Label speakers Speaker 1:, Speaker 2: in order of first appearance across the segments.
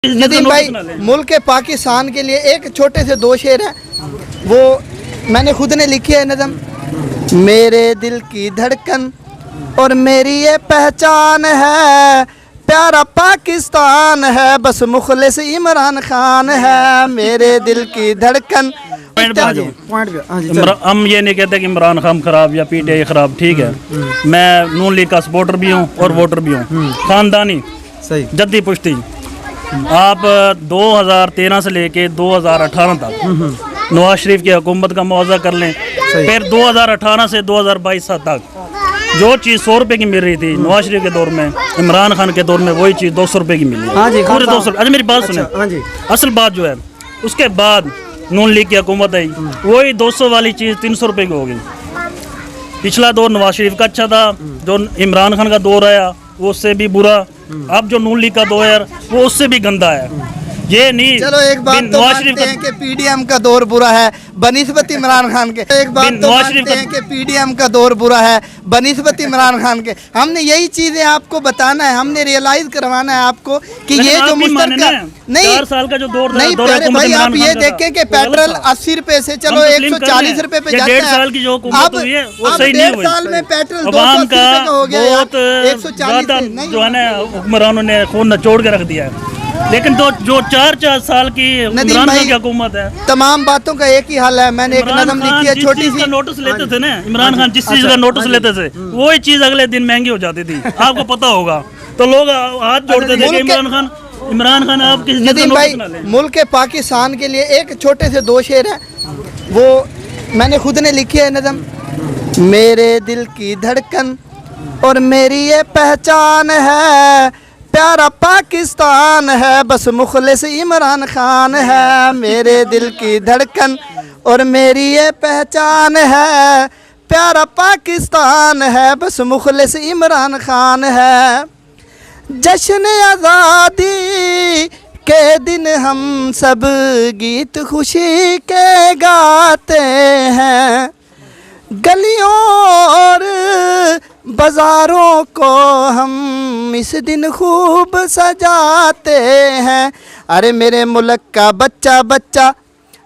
Speaker 1: नदीम भाई, मुल्क पाकिस्तान के लिए एक छोटे से दो शेर हैं, वो मैंने खुद ने लिखी है नज़म। मेरे दिल की धड़कन और मेरी ये पहचान है, प्यारा पाकिस्तान है, बस मुखलिस इमरान खान है। मेरे दिल की धड़कन।
Speaker 2: हम ये नहीं कहते कि इमरान खान खराब या पीटीआई खराब, ठीक है। मैं नून लीग का सपोर्टर भी हूँ और वोटर भी हूँ, खानदानी सही जद्दी पुश्ती। आप 2013 से लेके 2018 तक नवाज शरीफ की हुकूमत का मुआवजा कर लें, फिर 2018 से 2022 तक जो चीज़ 100 रुपये की मिल रही थी नवाज शरीफ के दौर में, इमरान खान के दौर में वही चीज़ 200 रुपये की मिली है। पूरे 200। अच्छा मेरी बात सुने, असल बात जो है उसके बाद नून लीग की हुकूमत आई, वही 200 वाली चीज़ 300 रुपये की हो गई। पिछला दौर नवाज शरीफ का अच्छा था, जो इमरान खान का दौर आया वो उससे भी बुरा, अब जो नून लीग का दौर है वो उससे भी गंदा है। ये नहीं,
Speaker 1: चलो एक बात तो मानते हैं कि पीडीएम का दौर बुरा है बनिस्बत इमरान खान के। एक बात तो मानते हैं कि पीडीएम का दौर बुरा है बनिस्बत इमरान खान के। हमने यही चीजें आपको बताना है, हमने रियलाइज करवाना है आपको कि ये जो मुश्तरका नहीं
Speaker 2: 4 साल का जो दौर
Speaker 1: नहीं प्यारे भाई, आप ये देखें कि पेट्रोल 80 रुपए से चलो 140 रुपए पे जाता है।
Speaker 2: 1.5 साल की जो हुकूमत हुई है वो सही नहीं हुई।
Speaker 1: 1.5 साल में पेट्रोल 280 रुपए का हो गया, 140
Speaker 2: जो है ना हुक्मरानों ने खून नचोड़ के रख दिया है। लेकिन जो 4 साल की इमरान खान की हुकूमत है,
Speaker 1: तमाम बातों का एक ही हाल है। मैंने एक नज़म लिखी है छोटी सी।
Speaker 2: नोटिस लेते थे ना इमरान खान, जिस चीज का नोटिस लेते थे वही चीज अगले दिन महंगी हो जाती थी, आपको पता होगा। तो लोग हाथ जोड़ते थे इमरान खान आप किसी
Speaker 1: नदीम भाई, मुल्क पाकिस्तान के लिए एक छोटे से दो शेर हैं, वो मैंने खुद ने लिखी है नज़म। मेरे दिल की धड़कन और मेरी ये पहचान है, प्यारा पाकिस्तान है, बस मुखलिस इमरान खान है। मेरे दिल की धड़कन और मेरी ये पहचान है, प्यारा पाकिस्तान है, बस मुखलिस इमरान खान है। जश्न आज़ादी के दिन हम सब गीत खुशी के गाते हैं, गलियों और बाज़ारों को हम इस दिन खूब सजाते हैं। अरे मेरे मुल्क का बच्चा बच्चा,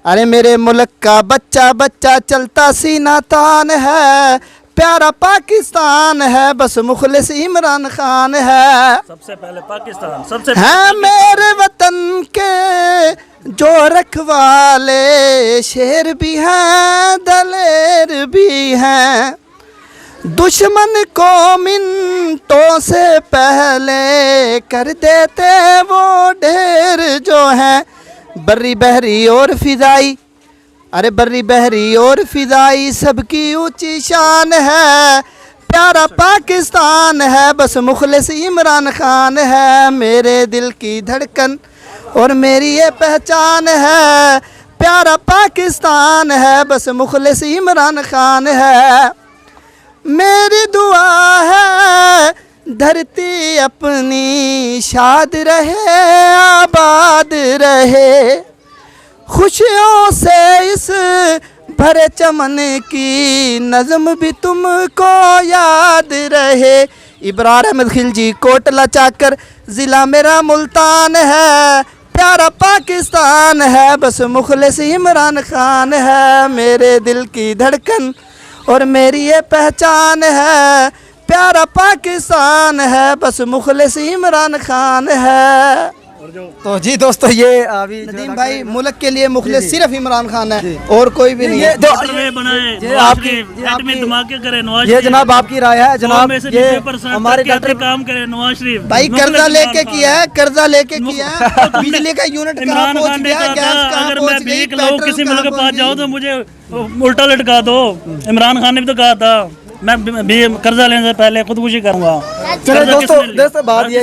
Speaker 1: अरे मेरे मुल्क का बच्चा बच्चा चलता सीना तान है, प्यारा पाकिस्तान है, बस मुखलिस इमरान खान है।
Speaker 2: सबसे पहले पाकिस्तान सबसे
Speaker 1: है मेरे वतन के जो रखवाले, शेर भी हैं दलेर भी हैं, दुश्मन को मिनटों से पहले कर देते वो ढेर जो हैं। बर्री बहरी और फिजाई, अरे बर्री बहरी और फिजाई सबकी ऊंची शान है, प्यारा पाकिस्तान है, बस मुखलिस इमरान खान है। मेरे दिल की धड़कन और मेरी ये पहचान है, प्यारा पाकिस्तान है, बस मुखलिस इमरान खान है। मेरी दुआ है धरती अपनी शाद रहे, आबाद रहे, खुशियों से इस भरे चमन की नज़म भी तुमको याद रहे। इब्रार अहमद खिलजी, कोटला चाकर, ज़िला मेरा मुल्तान है, प्यारा पाकिस्तान है, बस मुखलिस इमरान खान है। मेरे दिल की धड़कन और मेरी ये पहचान है, प्यारा पाकिस्तान है, बस मुखलिस इमरान खान है।
Speaker 3: तो जी दोस्तों, ये अभी
Speaker 1: नदीम भाई, मुल्क के लिए मुखलिस सिर्फ इमरान खान है और कोई भी नहीं है।
Speaker 3: ये जनाब आपकी राय है जनाब, ये हमारे
Speaker 2: डॉक्टर काम करे नवाज शरीफ
Speaker 1: भाई, कर्जा लेके किया है, कर्जा लेके किया है, बिजली का यूनिट कहाँ पहुंच गया, गैस कहाँ पहुंच गई, पेट्रोल
Speaker 2: किसी मुल्क के पास जाओ तो मुझे उल्टा लटका दो। इमरान खान ने भी तो कहा था मैं भी कर्जा लेने से पहले खुदकुशी करूंगा।
Speaker 3: चलो दोस्तों बात ये